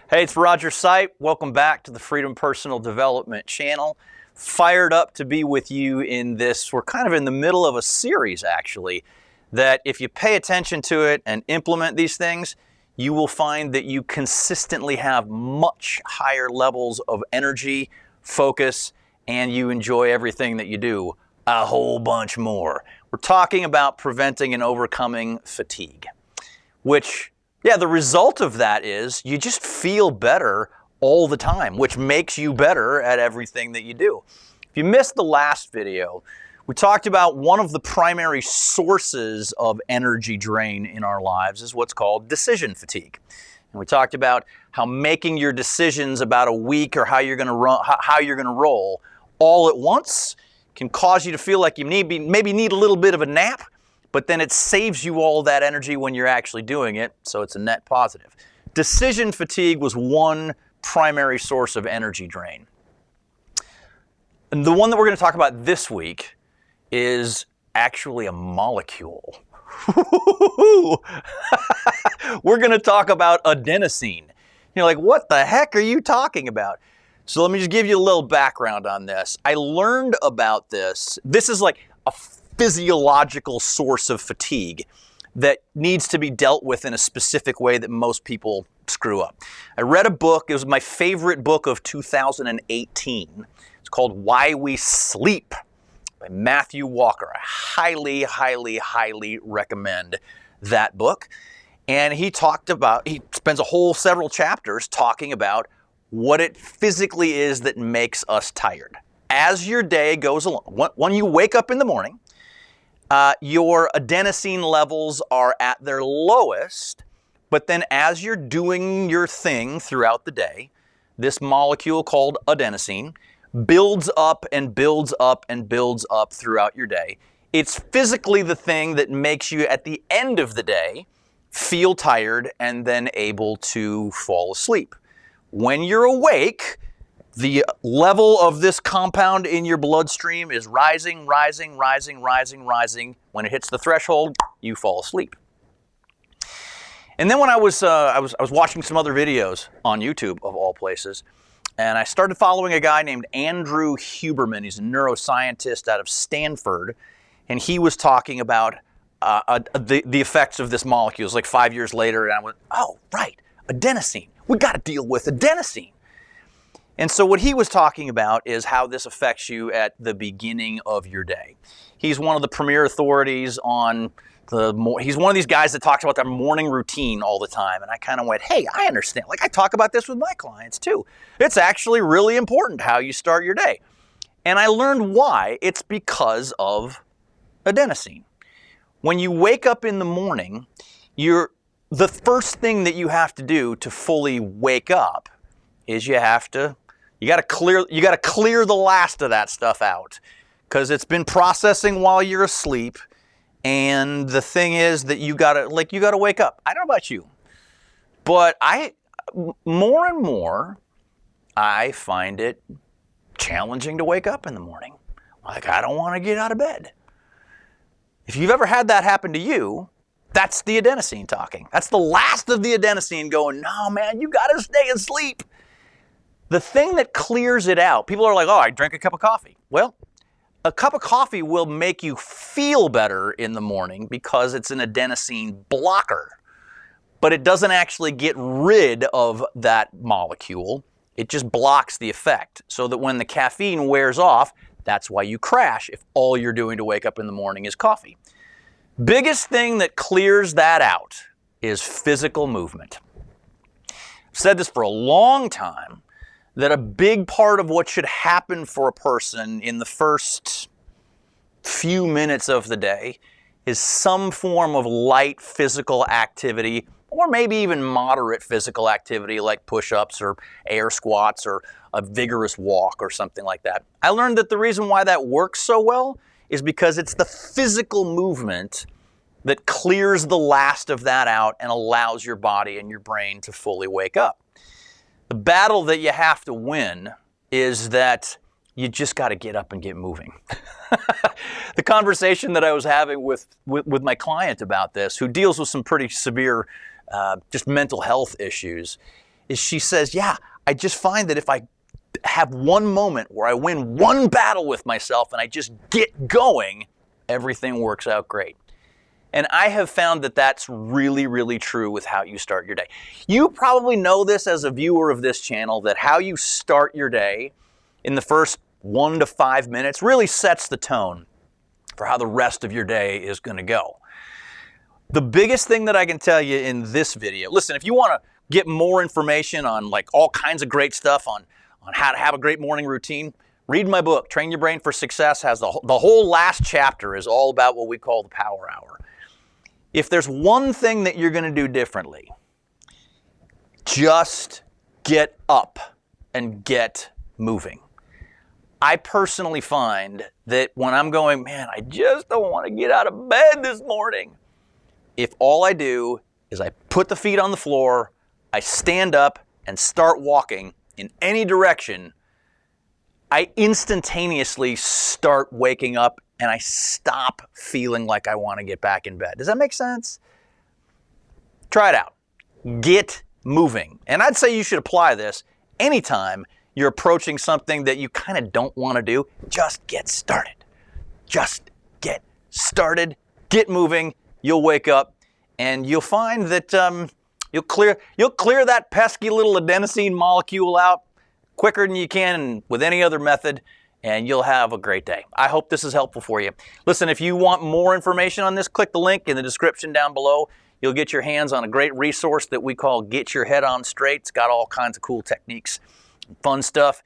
Hey, it's Roger Sipe. Welcome back to the Freedom Personal Development channel. Fired up to be with you in this. We're kind of in the middle of a series, actually, that if you pay attention to it and implement these things, you will find that you consistently have much higher levels of energy, focus, and you enjoy everything that you do a whole bunch more. We're talking about preventing and overcoming fatigue, which the result of that is you just feel better all the time, which makes you better at everything that you do. If you missed the last video, we talked about one of the primary sources of energy drain in our lives is what's called decision fatigue. And we talked about how making your decisions about a week or how you're going to roll all at once can cause you to feel like you maybe need a little bit of a nap, but then it saves you all that energy when you're actually doing it, so it's a net positive. Decision fatigue was one primary source of energy drain. And the one that we're going to talk about this week is actually a molecule. We're going to talk about adenosine. You're like, what the heck are you talking about? So let me just give you a little background on this. I learned about this. This is like a physiological source of fatigue that needs to be dealt with in a specific way that most people screw up. I read a book. It was my favorite book of 2018. It's called Why We Sleep by Matthew Walker. I highly, highly, highly recommend that book. And he spends several chapters talking about what it physically is that makes us tired. As your day goes along, when you wake up in the morning, your adenosine levels are at their lowest, but then as you're doing your thing throughout the day, this molecule called adenosine builds up and builds up and builds up throughout your day. It's physically the thing that makes you, at the end of the day, feel tired and then able to fall asleep. When you're awake, the level of this compound in your bloodstream is rising, rising, rising, rising, rising. When it hits the threshold, you fall asleep. And then when I was watching some other videos on YouTube, of all places, and I started following a guy named Andrew Huberman. He's a neuroscientist out of Stanford, and he was talking about the effects of this molecule. It was like 5 years later, and I went, oh, right, adenosine. We got to deal with adenosine. And so what he was talking about is how this affects you at the beginning of your day. He's one of the premier authorities on he's one of these guys that talks about their morning routine all the time. And I kind of went, hey, I understand. Like, I talk about this with my clients too. It's actually really important how you start your day. And I learned why. It's because of adenosine. When you wake up in the morning, the first thing that you have to do to fully wake up is you got to clear the last of that stuff out, because it's been processing while you're asleep. And the thing is that you got to wake up. I don't know about you, but more and more I find it challenging to wake up in the morning. Like, I don't want to get out of bed. If you've ever had that happen to you, that's the adenosine talking. That's the last of the adenosine going, no, man, you got to stay asleep. The thing that clears it out, people are like, oh, I drank a cup of coffee. Well, a cup of coffee will make you feel better in the morning because it's an adenosine blocker, but it doesn't actually get rid of that molecule. It just blocks the effect, so that when the caffeine wears off, that's why you crash if all you're doing to wake up in the morning is coffee. Biggest thing that clears that out is physical movement. I've said this for a long time, that a big part of what should happen for a person in the first few minutes of the day is some form of light physical activity, or maybe even moderate physical activity like push-ups or air squats or a vigorous walk or something like that. I learned that the reason why that works so well is because it's the physical movement that clears the last of that out and allows your body and your brain to fully wake up. The battle that you have to win is that you just got to get up and get moving. The conversation that I was having with my client about this, who deals with some pretty severe just mental health issues, is she says, yeah, I just find that if I have one moment where I win one battle with myself and I just get going, everything works out great. And I have found that that's really, really true with how you start your day. You probably know this as a viewer of this channel, that how you start your day in the first 1 to 5 minutes really sets the tone for how the rest of your day is going to go. The biggest thing that I can tell you in this video, listen, if you want to get more information on like all kinds of great stuff on how to have a great morning routine, read my book, Train Your Brain for Success. Has the whole last chapter is all about what we call the power hour. If there's one thing that you're going to do differently, just get up and get moving. I personally find that when I'm going, man, I just don't want to get out of bed this morning, if all I do is I put the feet on the floor, I stand up and start walking in any direction, I instantaneously start waking up and I stop feeling like I want to get back in bed. Does that make sense? Try it out. Get moving. And I'd say you should apply this anytime you're approaching something that you kind of don't want to do. Just get started. Just get started. Get moving. You'll wake up and you'll find that you'll clear that pesky little adenosine molecule out quicker than you can with any other method, and you'll have a great day. I hope this is helpful for you. Listen, if you want more information on this, click the link in the description down below. You'll get your hands on a great resource that we call Get Your Head On Straight. It's got all kinds of cool techniques and fun stuff.